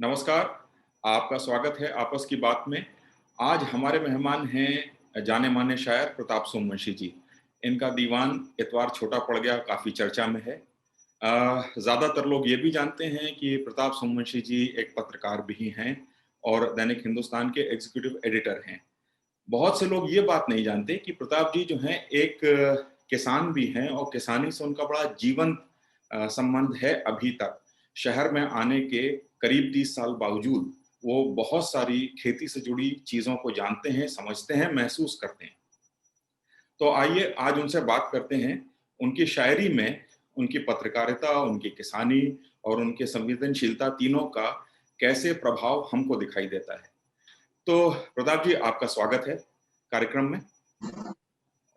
नमस्कार, आपका स्वागत है आपस की बात में। आज हमारे मेहमान हैं जाने-माने शायर प्रताप सोमवंशी जी। इनका दीवान इतवार छोटा पड़ गया काफ़ी चर्चा में है। ज़्यादातर लोग ये भी जानते हैं कि प्रताप सोमवंशी जी एक पत्रकार भी हैं और दैनिक हिंदुस्तान के एग्ज़ीक्यूटिव एडिटर हैं। बहुत से लोग ये बात नहीं जानते कि प्रताप जी जो हैं एक किसान भी हैं और किसानी से उनका बड़ा जीवंत संबंध है अभी तक। शहर में आने के करीब 30 साल बावजूद वो बहुत सारी खेती से जुड़ी चीज़ों को जानते हैं, समझते हैं, महसूस करते हैं। तो आइए आज उनसे बात करते हैं, उनकी शायरी में उनकी पत्रकारिता, उनकी किसानी और उनकी संवेदनशीलता तीनों का कैसे प्रभाव हमको दिखाई देता है। तो प्रताप जी आपका स्वागत है कार्यक्रम में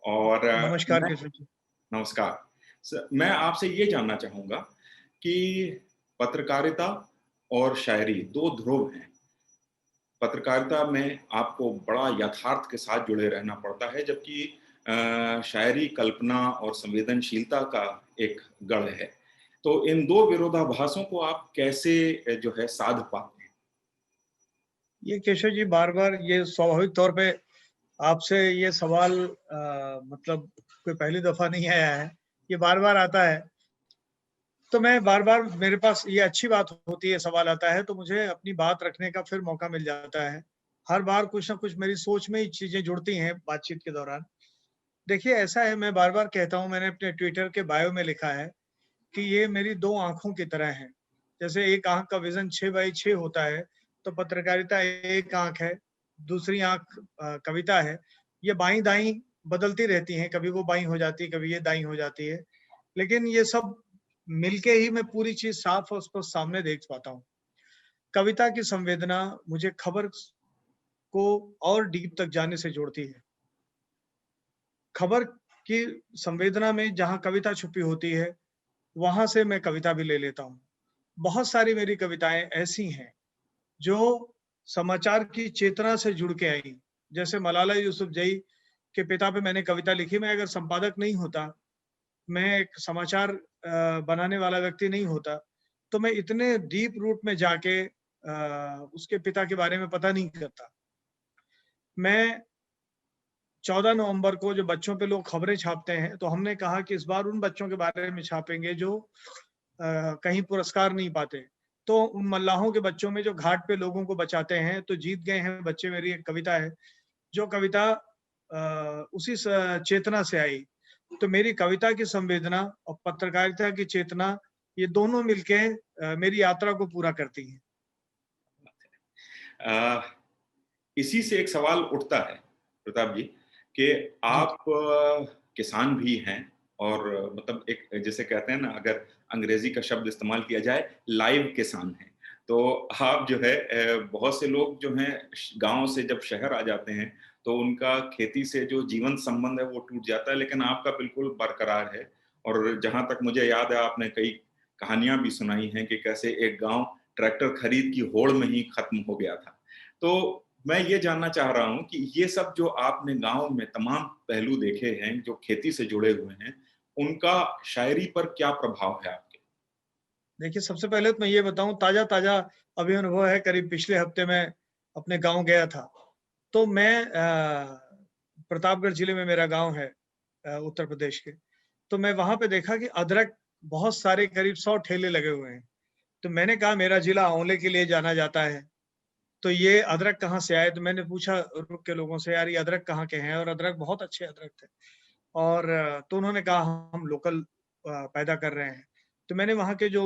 और नमस्कार मैं केशव जी। नमस्कार। मैं आपसे ये जानना चाहूँगा कि पत्रकारिता और शायरी 2 ध्रुव हैं। पत्रकारिता में आपको बड़ा यथार्थ के साथ जुड़े रहना पड़ता है जबकि शायरी कल्पना और संवेदनशीलता का एक गढ़ है। तो इन 2 विरोधाभासों को आप कैसे जो है साध पाते हैं? ये केशव जी बार-बार ये स्वाभाविक तौर पे आपसे ये सवाल मतलब कोई पहली दफ़ा नहीं आया है, ये बार-बार आता है। तो मैं बार-बार मेरे पास ये अच्छी बात होती है सवाल आता है तो मुझे अपनी बात रखने का फिर मौका मिल जाता है। हर बार कुछ न कुछ मेरी सोच में ही चीज़ें जुड़ती हैं बातचीत के दौरान। देखिए ऐसा है मैं बार-बार कहता हूँ मैंने अपने ट्विटर के बायो में लिखा है कि ये मेरी 2 आँखों की तरह हैं। जैसे एक आँख का विज़न 6 बाई 6 होता है, तो पत्रकारिता एक आँख है, दूसरी आँख कविता है। ये बाईं-दाईं बदलती रहती हैं, कभी वो बाईं हो जाती है, कभी ये दाईं हो जाती है। लेकिन ये सब मिलके ही मैं पूरी चीज़ साफ और स्पष्ट सामने देख पाता हूँ। कविता की संवेदना मुझे खबर को और डीप तक जाने से जोड़ती है। खबर की संवेदना में जहाँ कविता छुपी होती है, वहाँ से मैं कविता भी ले लेता हूँ। बहुत सारी मेरी कविताएँ ऐसी हैं, जो समाचार की चेतना से जुड़ के आई। जैसे मलाला यूसुफ़ज़ई के पिता पे मैंने कविता लिखी, मैं अगर संपादक नहीं होता, मैं एक समाचार बनाने वाला व्यक्ति नहीं होता, तो मैं इतने डीप रूट में जाके उसके पिता के बारे में पता नहीं करता। मैं 14 नवंबर को जो बच्चों पे लोग खबरें छापते हैं, तो हमने कहा कि इस बार उन बच्चों के बारे में छापेंगे जो कहीं पुरस्कार नहीं पाते। तो उन मल्लाहों के बच्चों में जो घाट पे लोगों को बचाते हैं, तो जीत गए हैं बच्चे मेरी एक कविता है, जो कविता उसी चेतना से आई। तो मेरी कविता की संवेदना और पत्रकारिता की चेतना, ये दोनों मिलके मेरी यात्रा को पूरा करती हैं। अ, इसी से एक सवाल उठता है प्रताप जी कि जी। आप किसान भी हैं और मतलब एक जिसे कहते हैं ना अगर अंग्रेजी का शब्द इस्तेमाल किया जाए लाइव किसान हैं। तो आप जो है बहुत से लोग जो हैं गांव से जब शहर आ जाते हैं तो उनका खेती से जो जीवन संबंध है वो टूट जाता है लेकिन आपका बिल्कुल बरकरार है और जहां तक मुझे याद है आपने कई कहानियां भी सुनाई हैं कि कैसे एक गांव ट्रैक्टर खरीद की होड़ में ही खत्म हो गया था। तो मैं ये जानना चाह रहा हूँ कि ये सब जो आपने गाँव में तमाम पहलू देखे हैं, जो खेती से जुड़े हुए हैं, उनका शायरी पर क्या प्रभाव है आपके? देखिए, सबसे पहले तो मैं ये बताऊँ ताज़ा-ताज़ा अभी अनुभव है, करीब पिछले हफ्ते मैं अपने गाँव गया था। तो मैं प्रतापगढ़ ज़िले में मेरा गाँव है उत्तर प्रदेश के। तो मैं वहाँ पे देखा कि अदरक बहुत सारे करीब 100 ठेले लगे हुए हैं। तो मैंने कहा मेरा ज़िला आंवले के लिए जाना जाता है, तो ये अदरक कहाँ से आए? तो मैंने पूछा रुक के लोगों से यार ये अदरक कहाँ के हैं? और अदरक बहुत अच्छे अदरक थे। और तो उन्होंने कहा हम लोकल पैदा कर रहे हैं। तो मैंने वहाँ के जो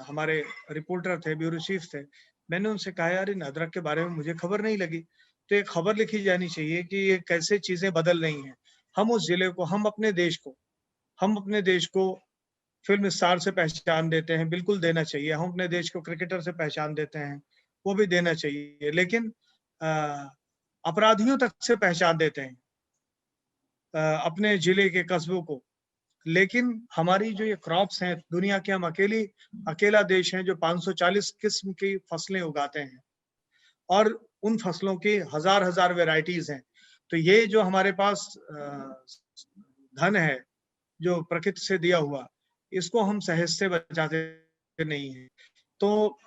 हमारे रिपोर्टर थे, ब्यूरो चीफ थे, मैंने उनसे कहा यार इन अदरक के बारे में मुझे खबर नहीं लगी। तो एक खबर लिखी जानी चाहिए कि ये कैसे चीज़ें बदल रही हैं। हम उस ज़िले को, हम अपने देश को फ़िल्म स्टार से पहचान देते हैं, बिल्कुल देना चाहिए। हम अपने देश को क्रिकेटर से पहचान देते हैं, वो भी देना चाहिए। लेकिन अ, अपराधियों तक से पहचान देते हैं अपने ज़िले के कस्बों को। लेकिन हमारी जो ये क्रॉप्स हैं, दुनिया के हम अकेला देश है जो 540 किस्म की फसलें उगाते हैं और उन फसलों की हज़ार-हज़ार वैराइटीज़ हैं। तो ये जो हमारे पास धन है, जो प्रकृति से दिया हुआ, इसको हम सहज से बचाते नहीं हैं। तो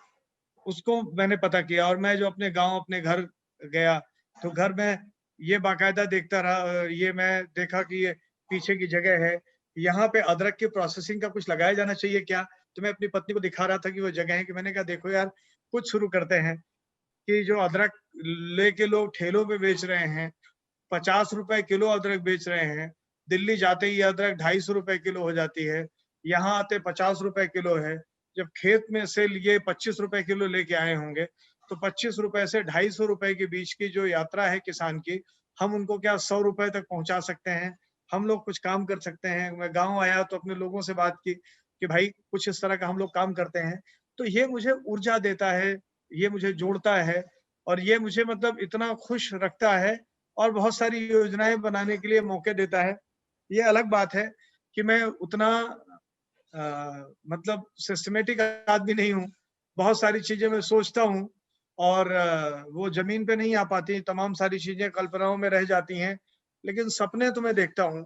उसको मैंने पता किया। और मैं जो अपने गाँव, अपने घर गया, तो घर में ये बाकायदा देखता रहा, ये मैं देखा कि ये पीछे की जगह है, यहाँ पे अदरक की प्रोसेसिंग का कुछ लगाया जाना चाहिए क्या? तो मैं अपनी पत्नी को दिखा रहा था कि वो जगह है, कि मैंने कहा देखो यार, कुछ शुरू करते हैं कि जो अदरक लेके लोग ठेलों पे बेच रहे हैं, ₹50 किलो अदरक बेच रहे हैं। दिल्ली जाते ही अदरक ₹250 किलो हो जाती है। यहाँ आते ₹50 किलो है। जब खेत में से लिए ₹25 किलो लेके आए होंगे, तो ₹25 से ₹250 के बीच की जो यात्रा है किसान की, हम उनको क्या ₹100 तक पहुँचा सकते हैं? हम लोग कुछ काम कर सकते हैं। मैं गाँव आया तो अपने लोगों से बात की कि भाई कुछ इस तरह का हम लोग काम करते हैं। तो ये मुझे ऊर्जा देता है, ये मुझे जोड़ता है और ये मुझे मतलब इतना खुश रखता है और बहुत सारी योजनाएँ बनाने के लिए मौके देता है। ये अलग बात है कि मैं उतना मतलब सिस्टमैटिक आदमी नहीं हूँ। बहुत सारी चीज़ें मैं सोचता हूँ और वो ज़मीन पे नहीं आ पाती, तमाम सारी चीज़ें कल्पनाओं में रह जाती हैं। लेकिन सपने तो मैं देखता हूँ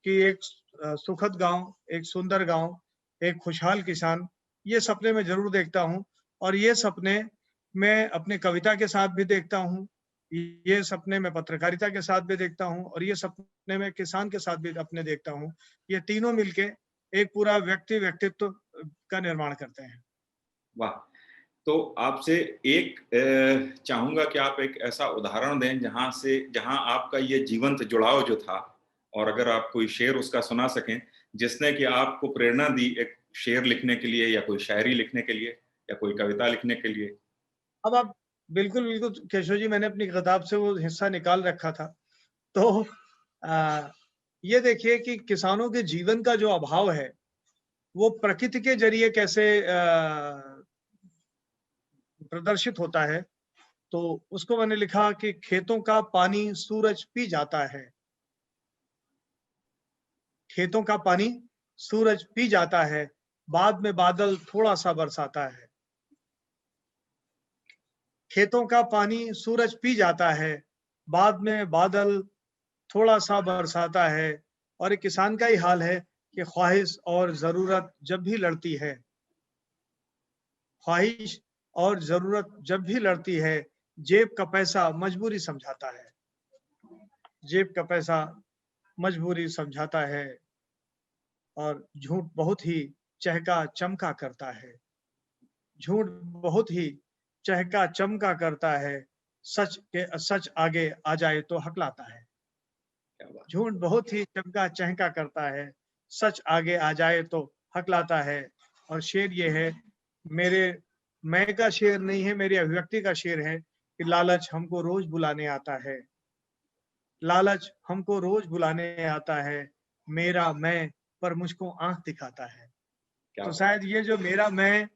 कि एक सुखद गाँव, एक सुंदर गाँव, एक खुशहाल किसान, ये सपने मैं ज़रूर देखता हूँ और ये सपने मैं अपनी कविता के साथ भी देखता हूँ। ये सपने मैं पत्रकारिता के साथ भी देखता हूँ और ये सपने मैं किसान के साथ भी अपने देखता हूँ। ये तीनों मिलके एक पूरा व्यक्तित्व का निर्माण करते हैं। वाह! तो आपसे एक चाहूँगा कि आप एक ऐसा उदाहरण दें जहाँ आपका ये जीवंत जुड़ाव जो था और अगर आप कोई शेर उसका सुना सकें, जिसने कि आपको प्रेरणा दी एक शेर लिखने के लिए या कोई शायरी लिखने के लिए या कोई कविता लिखने के लिए? अब आप बिल्कुल, बिल्कुल केशव जी, मैंने अपनी किताब से वो हिस्सा निकाल रखा था। तो अ, ये देखिए कि किसानों के जीवन का जो अभाव है, वो प्रकृति के ज़रिए कैसे प्रदर्शित होता है। तो उसको मैंने लिखा कि खेतों का पानी सूरज पी जाता है। खेतों का पानी सूरज पी जाता है, बाद में बादल थोड़ा-सा बरसाता है। खेतों का पानी सूरज पी जाता है, बाद में बादल थोड़ा-सा बरसाता है। और एक किसान का ही हाल है कि ख्वाहिश और ज़रूरत जब भी लड़ती है, ख्वाहिश और ज़रूरत जब भी लड़ती है, जेब का पैसा मजबूरी समझाता है। जेब का पैसा मजबूरी समझाता है और झूठ बहुत ही चहका-चमका करता है। झूठ बहुत ही चहका-चमका करता है, सच आगे आ जाए तो हकलाता है। क्या बात! झूठ बहुत ही चमका-चहका करता है, सच आगे आ जाए तो हकलाता है। और शेर ये है, मेरे मैं का शेर नहीं है, मेरी अभिव्यक्ति का शेर है कि लालच हमको रोज़ बुलाने आता है। लालच हमको रोज़ बुलाने आता है, मेरा मैं पर मुझको आँख दिखाता है। क्या तो बात! शायद ये जो मेरा मैं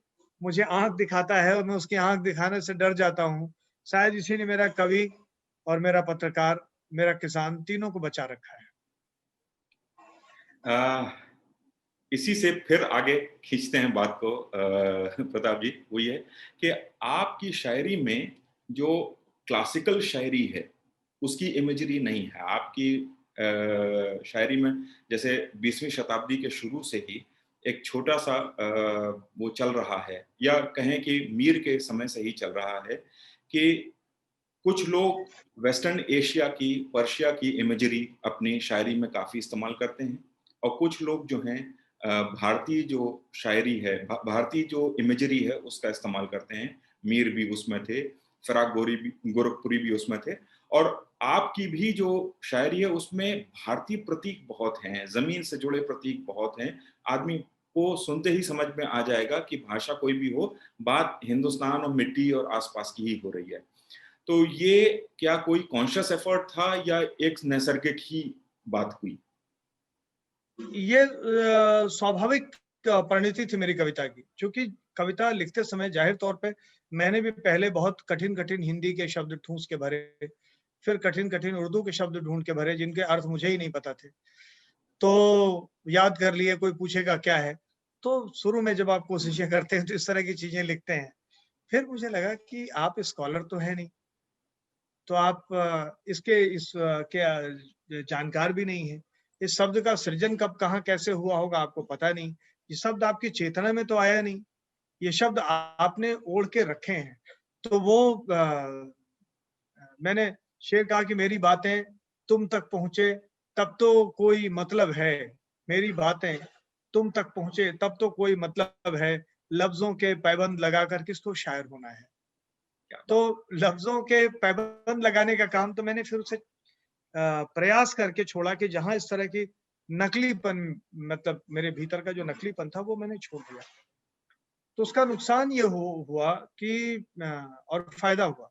मुझे आँख दिखाता है और मैं उसकी आँख दिखाने से डर जाता हूँ, शायद इसी ने मेरा कवि और मेरा पत्रकार, मेरा किसान तीनों को बचा रखा है। अ, इसी से फिर आगे खींचते हैं बात को प्रताप जी, वो ये कि आपकी शायरी में जो क्लासिकल शायरी है, उसकी इमेजरी नहीं है। आपकी शायरी में जैसे 20वीं शताब्दी के शुरू से ही एक छोटा-सा वो चल रहा है या कहें कि मीर के समय से ही चल रहा है कि कुछ लोग वेस्टर्न एशिया की, पर्शिया की इमेजरी अपनी शायरी में काफ़ी इस्तेमाल करते हैं और कुछ लोग जो हैं भारतीय जो शायरी है, भारतीय जो इमेजरी है, उसका इस्तेमाल करते हैं। मीर भी उसमें थे, गोरखपुरी भी उसमें थे और आपकी भी जो शायरी है, उसमें भारतीय प्रतीक बहुत हैं, ज़मीन से जुड़े प्रतीक बहुत हैं। आदमी को सुनते ही समझ में आ जाएगा कि भाषा कोई भी हो, बात हिंदुस्तान और मिट्टी और आस-पास की ही हो रही है। तो ये क्या कोई कॉन्शियस एफर्ट था या एक नैसर्गिक ही बात हुई? ये स्वाभाविक परिणति थी मेरी कविता की, क्योंकि कविता लिखते समय ज़ाहिर तौर पे मैंने भी पहले बहुत कठिन-कठिन हिंदी के शब्द ठूँस के भरे, फिर कठिन-कठिन उर्दू के शब्द ढूँढ के भरे जिनके अर्थ मुझे ही नहीं पता थे। तो याद कर लिए, कोई पूछेगा क्या है? तो शुरू में जब आप कोशिशें करते हैं तो इस तरह की चीज़ें लिखते हैं। फिर मुझे लगा कि आप स्कॉलर तो हैं नहीं, तो आप क्या जानकार भी नहीं हैं। इस शब्द का सृजन कब, कहाँ, कैसे हुआ होगा आपको पता नहीं। ये शब्द आपकी चेतना में तो आया नहीं। ये शब्द आपने ओढ़ के रखे हैं। तो वो मैंने शेर कहा कि मेरी बातें तुम तक पहुँचे तब तो कोई मतलब है, मेरी बातें तुम तक पहुँचे तब तो कोई मतलब है, लफ्ज़ों के पैबंद लगाकर किसको शायर होना है। क्या तो बात। लफ्ज़ों के पैबंद लगाने का काम तो मैंने फिर उसे प्रयास करके छोड़ा कि जहाँ इस तरह की नकलीपन, मतलब मेरे भीतर का जो नकलीपन था वो मैंने छोड़ दिया। तो उसका नुकसान ये हुआ कि और फ़ायदा हुआ।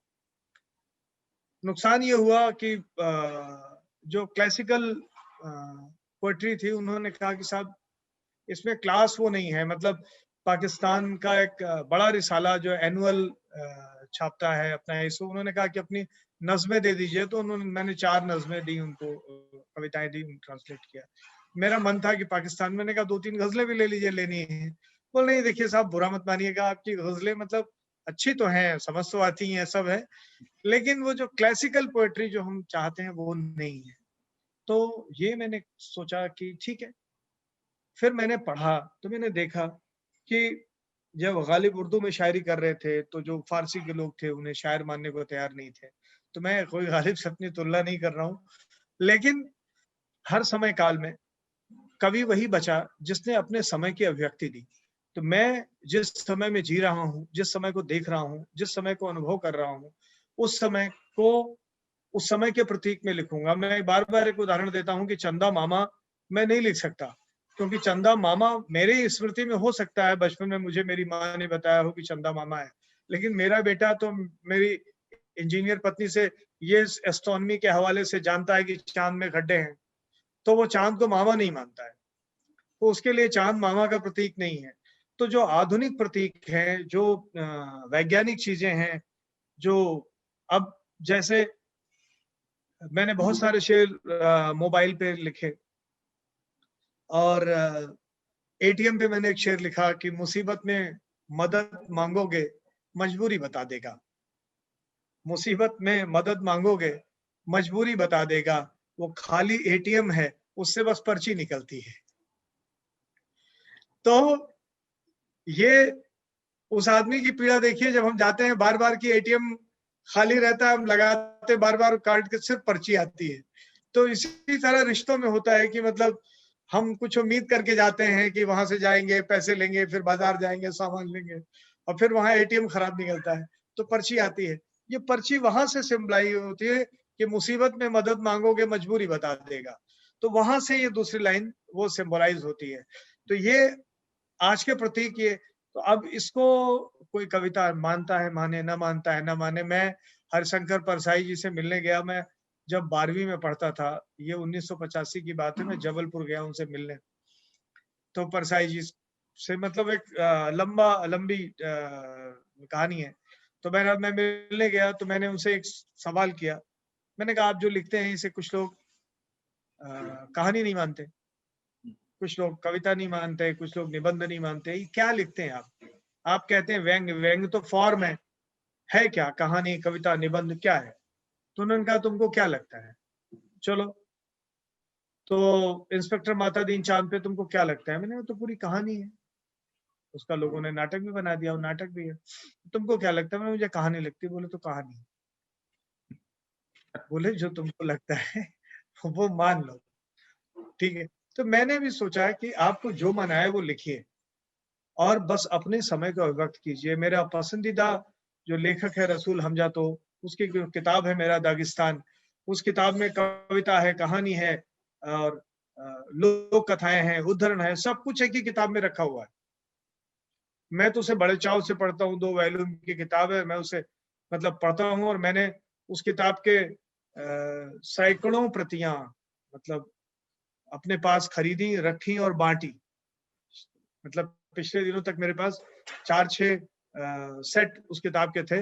नुकसान ये हुआ कि जो क्लासिकल पोएट्री थी उन्होंने कहा कि साहब इसमें क्लास वो नहीं है, मतलब पाकिस्तान का एक बड़ा रिसाला जो एनुअल छापता है अपना, इसको उन्होंने कहा कि अपनी नज़्में दे दीजिए, तो उन्होंने मैंने 4 नज़्में दी उनको, कविताएँ दी, ट्रांसलेट किया। मेरा मन था कि पाकिस्तान, मैंने कहा 2-3 गज़लें भी ले लीजिए, लेनी है। बोले नहीं देखिए साहब बुरा मत मानिएगा, आपकी गज़लें मतलब अच्छी तो हैं, समझ तो आती हैं, सब है, लेकिन वो जो क्लासिकल पोएट्री जो हम चाहते हैं वो नहीं है। तो ये मैंने सोचा कि ठीक है। फिर मैंने पढ़ा, तो मैंने देखा कि जब गालिब उर्दू में शायरी कर रहे थे, तो जो फ़ारसी के लोग थे, उन्हें शायर मानने को तैयार नहीं थे। तो मैं कोई गालिब से अपनी तुलना नहीं कर रहा हूँ, लेकिन हर समय काल में कवि वही बचा जिसने अपने समय की अभिव्यक्ति दी। तो मैं जिस समय में जी रहा हूँ, जिस समय को देख रहा हूँ, जिस समय को अनुभव कर रहा हूँ, उस समय को उस समय के प्रतीक में लिखूँगा। मैं बार-बार एक उदाहरण देता हूँ कि चंदा मामा मैं नहीं लिख सकता, क्योंकि चंदा मामा मेरी स्मृति में हो सकता है, बचपन में मुझे मेरी माँ ने बताया हो कि चंदा मामा है। लेकिन मेरा बेटा तो मेरी इंजीनियर पत्नी से ये एस्ट्रोनॉमी के हवाले से जानता है कि चाँद में गड्ढे हैं, तो वो चाँद को मामा नहीं मानता है। तो उसके लिए चाँद मामा का प्रतीक नहीं है। तो जो आधुनिक प्रतीक हैं, जो वैज्ञानिक चीज़ें हैं, जो अब जैसे मैंने बहुत सारे शेर मोबाइल पे लिखे, और एटीएम पे मैंने एक शेर लिखा कि मुसीबत में मदद माँगोगे, मजबूरी बता देगा। मुसीबत में मदद माँगोगे, मजबूरी बता देगा। वो खाली एटीएम है, उससे बस पर्ची निकलती है। तो ये उस आदमी की पीड़ा देखिए, जब हम जाते हैं बार-बार कि एटीएम खाली रहता है, हम लगाते बार-बार कार्ड के, सिर्फ पर्ची आती है। तो इसी तरह रिश्तों में होता है कि मतलब हम कुछ उम्मीद करके जाते हैं कि वहाँ से जाएँगे, पैसे लेंगे, फिर बाज़ार जाएँगे, सामान लेंगे, और फिर वहाँ एटीएम खराब निकलता है, तो पर्ची आती है। ये पर्ची वहाँ से सिम्बलाई होती है कि मुसीबत में मदद माँगोगे, मजबूरी बता देगा। तो वहाँ से ये दूसरी लाइन वो सिम्बोलाइज़ होती है। तो ये आज के प्रतीक ये, तो अब इसको कोई कविता मानता है माने, ना मानता है ना माने। मैं हरिशंकर परसाई जी से मिलने गया, मैं जब 12वीं में पढ़ता था, ये 1985 की बात है, मैं जबलपुर गया उनसे मिलने। तो परसाई जी से मतलब एक लंबी कहानी है। तो मैं मिलने गया, तो मैंने उनसे एक सवाल किया। मैंने कहा आप जो लिखते हैं इसे कुछ लोग कहानी नहीं मानते, कुछ लोग कविता नहीं मानते, कुछ लोग निबंध नहीं मानते, ये क्या लिखते हैं आप? आप कहते हैं व्यंग्य, व्यंग्य तो फॉर्म है क्या? कहानी, कविता, निबंध क्या है? तो उन्होंने कहा तुमको क्या लगता है? चलो, तो इंस्पेक्टर मातादीन चाँद पे तुमको क्या लगता है? मैंने कहा तो पूरी कहानी है। उसका लोगों ने नाटक भी बना दिया, वो नाटक भी है। तुमको क्या लगता है? मैंने मुझे कहानी लगती है। बोले तो कहानी है। बोले जो तुमको लगता है वो मान लो, ठीक है? तो मैंने भी सोचा कि आपको जो मन आए वो लिखिए, और बस अपने समय को अभिव्यक्त कीजिए। मेरा पसंदीदा जो लेखक है रसूल हमजा, तो उसकी जो किताब है मेरा दागिस्तान, उस किताब में कविता है, कहानी है, और लोक कथाएँ हैं, उद्धरण है, सब कुछ एक ही किताब में रखा हुआ है। मैं तो उसे बड़े चाव से पढ़ता हूँ, 2 वॉल्यूम की किताब है, मैं उसे मतलब पढ़ता हूँ, और मैंने उस किताब के सैकड़ों प्रतियाँ मतलब अपने पास खरीदी, रखी और बाँटी। मतलब पिछले दिनों तक मेरे पास 4-6 सेट उस किताब के थे,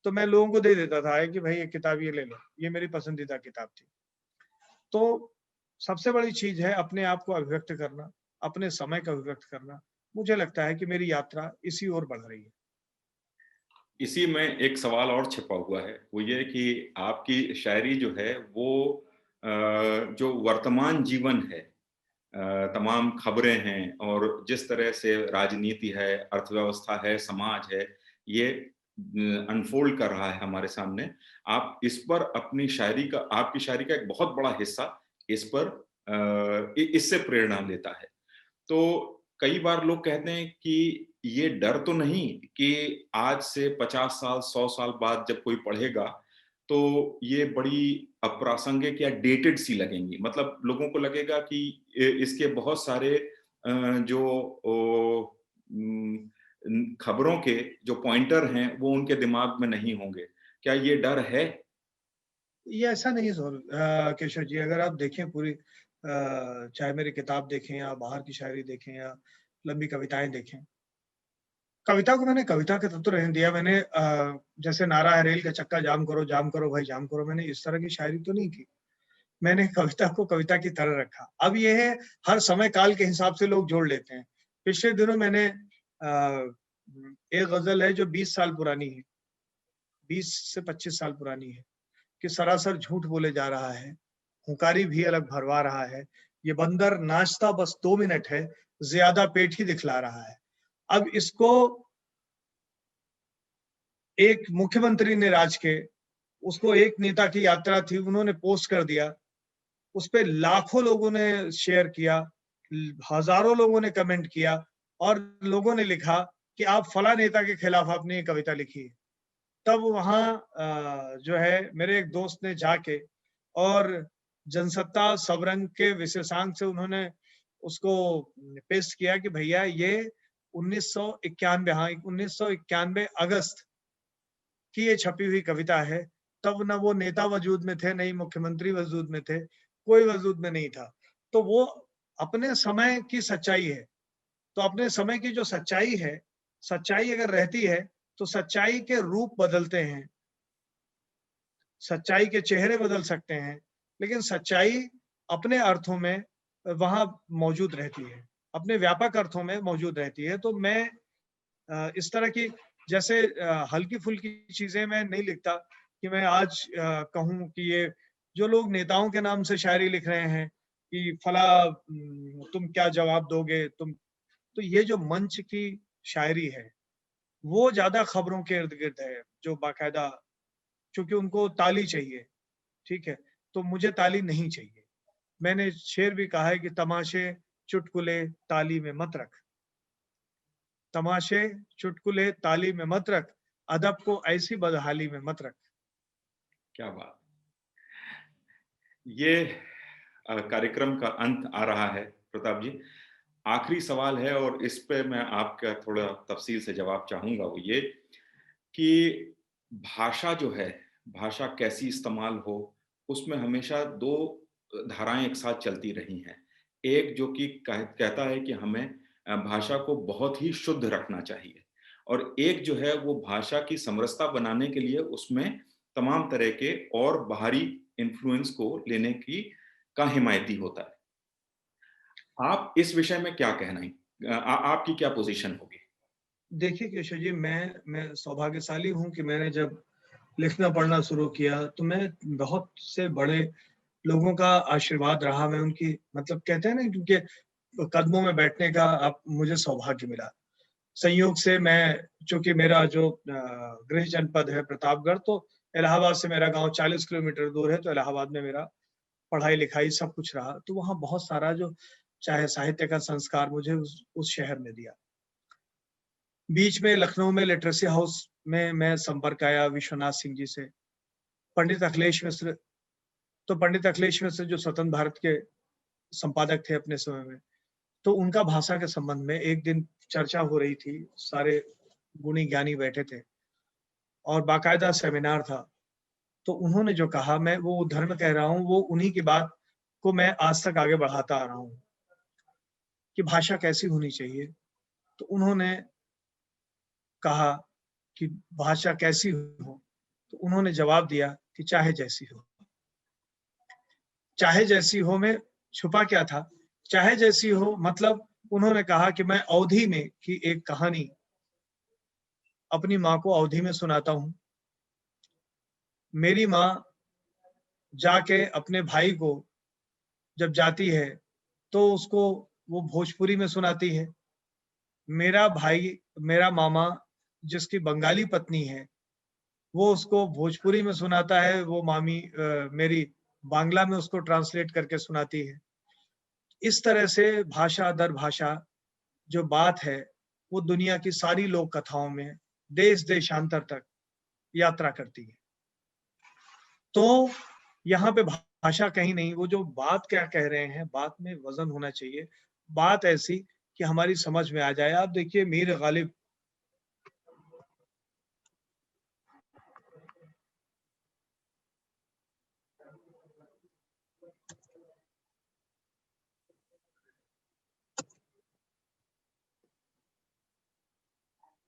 तो मैं लोगों को दे देता था कि भाई ये किताब ये ले लो, ये मेरी पसंदीदा किताब थी। तो सबसे बड़ी चीज़ है अपने आप को अभिव्यक्त करना, अपने समय का अभिव्यक्त करना। मुझे लगता है कि मेरी यात्रा इसी ओर बढ़ रही है। इसी में एक सवाल और छिपा हुआ है, वो ये कि आपकी शायरी जो है वो जो वर्तमान जीवन है तमाम खबरें हैं और जिस तरह से राजनीति है, अर्थव्यवस्था है, समाज है, ये अनफोल्ड कर रहा है हमारे सामने। आप इस पर अपनी शायरी का आपकी शायरी का एक बहुत बड़ा हिस्सा इस पर इससे प्रेरणा लेता है। तो कई बार लोग कहते हैं कि ये डर तो नहीं कि आज से 50 साल, 100 साल बाद जब कोई पढ़ेगा, तो ये बड़ी अप्रासंगिक या डेटेड सी लगेंगी। मतलब लोगों को लगेगा कि इसके बहुत सारे जो खबरों के जो पॉइंटर हैं, वो उनके दिमाग में नहीं होंगे। क्या ये डर है? ये ऐसा नहीं है केशव जी, अगर आप देखें पूरी चाहे मेरी किताब देखें या बाहर की शायरी देखें या लंबी कविताएँ देखें, कविता को मैंने कविता के तत्व रहने दिया। मैंने जैसे नारा है रेल का चक्का जाम करो भाई जाम करो, मैंने इस तरह की शायरी तो नहीं की। मैंने कविता को कविता की तरह रखा। अब ये है हर समय काल के हिसाब से लोग जोड़ लेते हैं। पिछले दिनों मैंने एक गज़ल है जो 20 साल पुरानी है, 20 से 25 साल पुरानी है, कि सरासर झूठ बोले जा रहा है, हुंकारी भी अलग भरवा रहा है, ये बंदर नाचता बस 2 मिनट है, ज़्यादा पेट ही दिखला रहा है। अब इसको एक मुख्यमंत्री ने राज के, उसको एक नेता की यात्रा थी, उन्होंने पोस्ट कर दिया, उस पे लाखों लोगों ने शेयर किया, हजारों लोगों ने कमेंट किया और लोगों ने लिखा कि आप फला नेता के खिलाफ आपने ये कविता लिखी है। तब वहाँ जो है मेरे एक दोस्त ने जाके और जनसत्ता सब रंग के विशेषांक से उन्होंने उसको पेश किया कि भैया ये 1991 हाँ 1991 अगस्त की ये छपी हुई कविता है। तब न वो नेता वजूद में थे, न ही मुख्यमंत्री वजूद में थे, कोई वजूद में नहीं था। तो वो अपने समय की सच्चाई है। तो अपने समय की जो सच्चाई है, सच्चाई अगर रहती है, तो सच्चाई के रूप बदलते हैं, सच्चाई के चेहरे बदल सकते हैं, लेकिन सच्चाई अपने अर्थों में वहाँ मौजूद रहती है, अपने व्यापक अर्थों में मौजूद रहती है। तो मैं इस तरह की जैसे हल्की-फुल्की चीज़ें मैं नहीं लिखता कि मैं आज कहूँ कि ये जो लोग नेताओं के नाम से शायरी लिख रहे हैं कि फला तुम क्या जवाब दोगे तुम, तो ये जो मंच की शायरी है, वो ज़्यादा खबरों के इर्द-गिर्द है, जो बाकायदा चूँकि उनको ताली चाहिए, ठीक है? तो मुझे ताली नहीं चाहिए। मैंने शेर भी कहा है कि तमाशे, चुटकुले ताली में मत रख। तमाशे, चुटकुले ताली में मत रख, अदब को ऐसी बदहाली में मत रख। क्या बात! ये कार्यक्रम का अंत आ रहा है प्रताप जी। आखिरी सवाल है और इस पे मैं आपका थोड़ा तफ़सील से जवाब चाहूँगा, वो ये कि भाषा जो है, भाषा कैसी इस्तेमाल हो, उसमें हमेशा 2 धाराएँ एक साथ चलती रही हैं। एक जो कि कहता है कि हमें भाषा को बहुत ही शुद्ध रखना चाहिए और एक जो है वो भाषा की समरसता बनाने के लिए उसमें तमाम तरह के और बाहरी इन्फ्लुएंस को लेने की का हिमायती होता है। आप इस विषय में क्या कहना है? आपकी क्या पोज़ीशन होगी? देखिए केशव जी, मैं सौभाग्यशाली हूँ कि मैंने जब लिखना-पढ़ना शुरू किया, तो मैं बहुत से बड़े लोगों का आशीर्वाद रहा। मैं उनकी मतलब कहते हैं ना कि उनके कदमों में बैठने का आप मुझे सौभाग्य मिला। संयोग से मैं चूँकि मेरा जो गृह जनपद है प्रतापगढ़, तो इलाहाबाद से मेरा गाँव 40 किलोमीटर दूर है, तो इलाहाबाद में मेरा पढ़ाई-लिखाई सब कुछ रहा। तो वहाँ बहुत सारा जो चाहे साहित्य का संस्कार मुझे उस शहर ने दिया। बीच में लखनऊ में लिटरेसी हाउस में मैं संपर्क आया विश्वनाथ सिंह जी से। पंडित अखिलेश मिश्र तो पंडित अखिलेश मिश्र जो स्वतंत्र भारत के संपादक थे अपने समय में, तो उनका भाषा के संबंध में एक दिन चर्चा हो रही थी, सारे गुणी-ज्ञानी बैठे थे और बाकायदा सेमिनार था। तो उन्होंने जो कहा मैं वो उद्धरण में कह रहा हूँ, वो उन्हीं की बात को मैं आज तक आगे बढ़ाता आ रहा हूँ, कि भाषा कैसी होनी चाहिए। तो उन्होंने कहा कि भाषा कैसी हो? तो उन्होंने जवाब दिया कि चाहे जैसी हो। चाहे जैसी हो में छुपा क्या था? चाहे जैसी हो मतलब उन्होंने कहा कि मैं अवधी में की एक कहानी अपनी माँ को अवधी में सुनाता हूँ। मेरी माँ जाके अपने भाई को जब जाती है तो उसको वो भोजपुरी में सुनाती है। मेरा भाई, मेरा मामा जिसकी बंगाली पत्नी है, वो उसको भोजपुरी में सुनाता है, वो मामी मेरी बांग्ला में उसको ट्रांसलेट करके सुनाती है। इस तरह से भाषा दर भाषा जो बात है, वो दुनिया की सारी लोक कथाओं में देश-देशांतर तक यात्रा करती है। तो यहाँ पे भाषा कहीं नहीं, वो जो बात क्या कह रहे हैं, बात में वज़न होना चाहिए। बात ऐसी कि हमारी समझ में आ जाए। आप देखिए मीर गालिब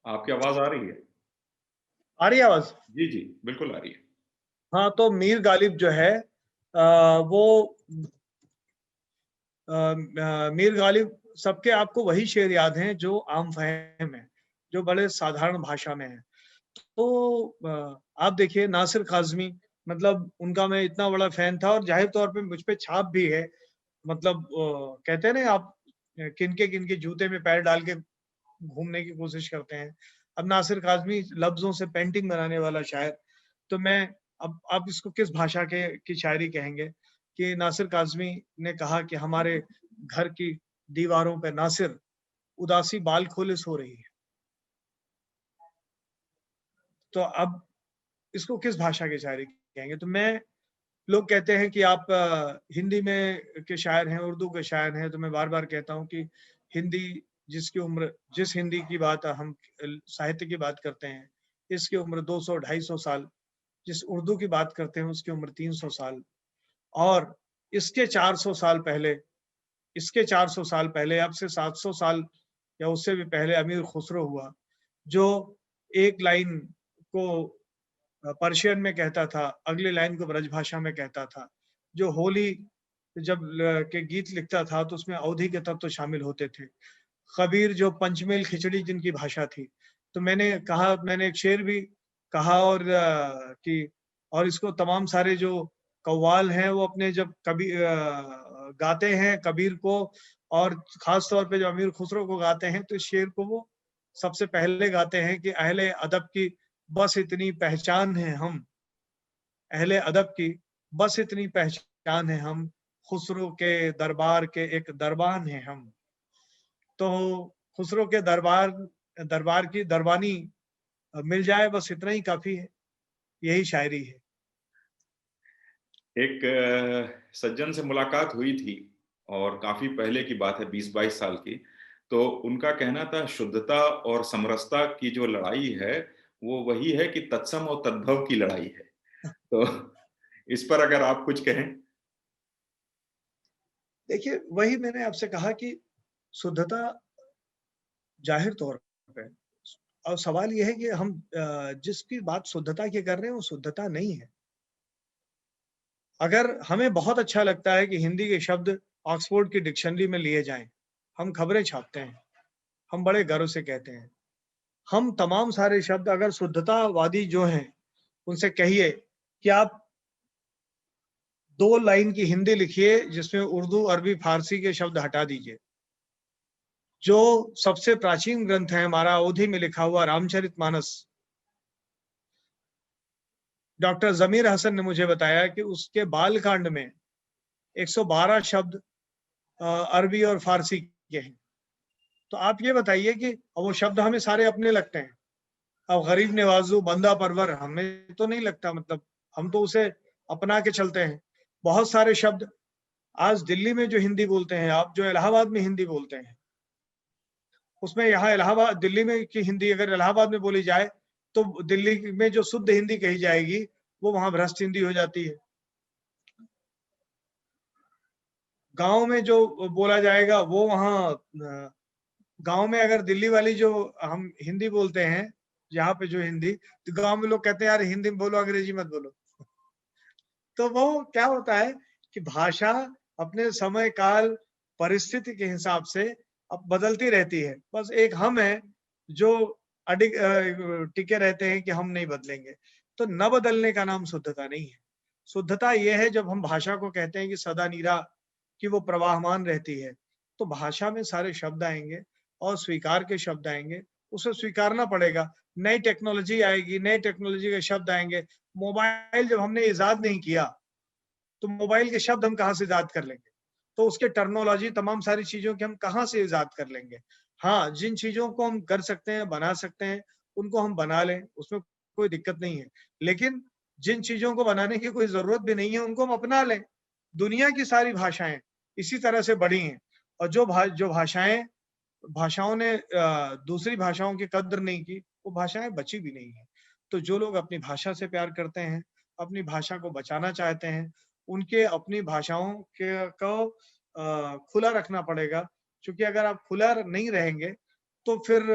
आपकी आवाज आ रही है? आ रही है आवाज़? जी, जी, बिल्कुल आ रही है। हाँ, तो मीर गालिब जो है वो मीर गालिब सबके आपको वही शेर याद हैं जो आम फ़हम है, जो बड़े साधारण भाषा में हैं। तो आप देखिए नासिर काज़मी, मतलब उनका मैं इतना बड़ा फ़ैन था और ज़ाहिर तौर पे मुझ पे छाप भी है। मतलब कहते हैं ना आप किनके-किनके जूते में पैर डाल के घूमने की कोशिश करते हैं। अब नासिर काज़मी लफ्ज़ों से पेंटिंग बनाने वाला शायर, तो मैं अब आप इसको किस भाषा के की शायरी कहेंगे कि नासिर काज़मी ने कहा कि हमारे घर की दीवारों पे नासिर उदासी बाल खोले सो रही है। तो अब इसको किस भाषा की शायरी कहेंगे? तो मैं लोग कहते हैं कि आप हिंदी में के शायर हैं, उर्दू के शायर हैं, तो मैं बार-बार कहता हूँ कि हिंदी जिसकी उम्र जिस हिंदी की बात हम साहित्य की बात करते हैं, इसकी उम्र 200 250 साल, जिस उर्दू की बात करते हैं उसकी उम्र 300 साल और इसके 400 साल पहले इसके 400 साल पहले अब से 700 साल या उससे भी पहले अमीर खुसरो हुआ, जो एक लाइन को पर्शियन में कहता था, अगली लाइन को ब्रजभाषा में कहता था। जो होली जब के गीत लिखता था तो उसमें अवधी के तत्व तो शामिल होते थे। कबीर जो पंचमेल खिचड़ी जिनकी भाषा थी। तो मैंने एक शेर भी कहा और कि और इसको तमाम सारे जो कव्वाल हैं वो अपने जब कभी गाते हैं कबीर को और ख़ास तौर पे जो अमीर खुसरो को गाते हैं तो इस शेर को वो सबसे पहले गाते हैं कि अहले अदब की बस इतनी पहचान है हम, अहले अदब की बस इतनी पहचान है हम, खुसरो के दरबार के एक दरबान हैं हम। तो खुसरो के दरबार की दरबानी मिल जाए बस इतना ही काफ़ी है, यही शायरी है। एक सज्जन से मुलाकात हुई थी और काफ़ी पहले की बात है 20-22 साल की। तो उनका कहना था शुद्धता और समरसता की जो लड़ाई है, वो वही है कि तत्सम और तद्भव की लड़ाई है। तो इस पर अगर आप कुछ कहें? देखिए, वही मैंने आपसे कहा कि शुद्धता ज़ाहिर तौर पे और सवाल ये है कि हम जिसकी बात शुद्धता की कर रहे हैं, वो शुद्धता नहीं है। अगर हमें बहुत अच्छा लगता है कि हिंदी के शब्द ऑक्सफोर्ड की डिक्शनरी में लिए जाएँ, हम खबरें छापते हैं, हम बड़े गर्व से कहते हैं। हम तमाम सारे शब्द अगर शुद्धतावादी जो हैं, उनसे कहिए कि आप 2 लाइन की हिंदी लिखिए जिसमें उर्दू, अरबी, फ़ारसी के शब्द हटा दीजिए। जो सबसे प्राचीन ग्रंथ है हमारा अवधी में लिखा हुआ रामचरितमानस, डॉक्टर ज़मीर हसन ने मुझे बताया कि उसके बाल कांड में 112 शब्द अरबी और फ़ारसी के हैं। तो आप ये बताइए कि वो शब्द हमें सारे अपने लगते हैं। अब गरीब नवाज़ू, बंदा परवर हमें तो नहीं लगता, मतलब हम तो उसे अपना के चलते हैं। बहुत सारे शब्द आज दिल्ली में जो हिंदी बोलते हैं आप, जो इलाहाबाद में हिंदी बोलते हैं, उसमें यहाँ इलाहाबाद दिल्ली में की हिंदी अगर इलाहाबाद में बोली जाए, तो दिल्ली में जो शुद्ध हिंदी कही जाएगी, वो वहाँ भ्रष्ट हिंदी हो जाती है। गाँव में जो बोला जाएगा वो वहाँ गाँव में अगर दिल्ली वाली जो हम हिंदी बोलते हैं, यहाँ पे जो हिंदी, तो गाँव में लोग कहते हैं यार हिंदी में बोलो, अंग्रेजी मत बोलो। तो वो क्या होता है कि भाषा अपने समय काल परिस्थिति के हिसाब से अब बदलती रहती है। बस एक हम हैं जो टिके रहते हैं कि हम नहीं बदलेंगे। तो न बदलने का नाम शुद्धता नहीं है। शुद्धता ये है जब हम भाषा को कहते हैं कि सदा नीरा कि वो प्रवाहमान रहती है। तो भाषा में सारे शब्द आएँगे और स्वीकार के शब्द आएँगे, उसे स्वीकारना पड़ेगा। नई टेक्नोलॉजी आएगी, नई टेक्नोलॉजी के शब्द आएँगे। मोबाइल जब हमने इज़ाद नहीं किया, तो मोबाइल के शब्द हम कहाँ से इज़ाद कर लेंगे? तो उसके टर्मिनोलॉजी तमाम सारी चीज़ों की हम कहाँ से इज़ाद कर लेंगे? हाँ, जिन चीज़ों को हम कर सकते हैं, बना सकते हैं, उनको हम बना लें, उसमें कोई दिक्कत नहीं है। लेकिन जिन चीज़ों को बनाने की कोई ज़रूरत भी नहीं है, उनको हम अपना लें। दुनिया की सारी भाषाएँ इसी तरह से बढ़ी हैं और जो भाषाएँ भाषाओं ने दूसरी भाषाओं की कद्र नहीं की, वो भाषाएँ बची भी नहीं हैं। तो जो लोग अपनी भाषा से प्यार करते हैं, अपनी भाषा को बचाना चाहते हैं, उनके अपनी भाषाओं के को खुला रखना पड़ेगा, क्योंकि अगर आप खुला नहीं रहेंगे, तो फिर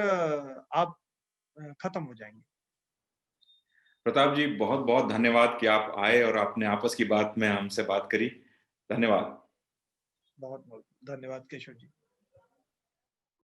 आप खत्म हो जाएँगे। प्रताप जी, बहुत-बहुत धन्यवाद कि आप आए और आपने आपस की बात में हमसे बात करी। धन्यवाद। बहुत-बहुत धन्यवाद केशव जी।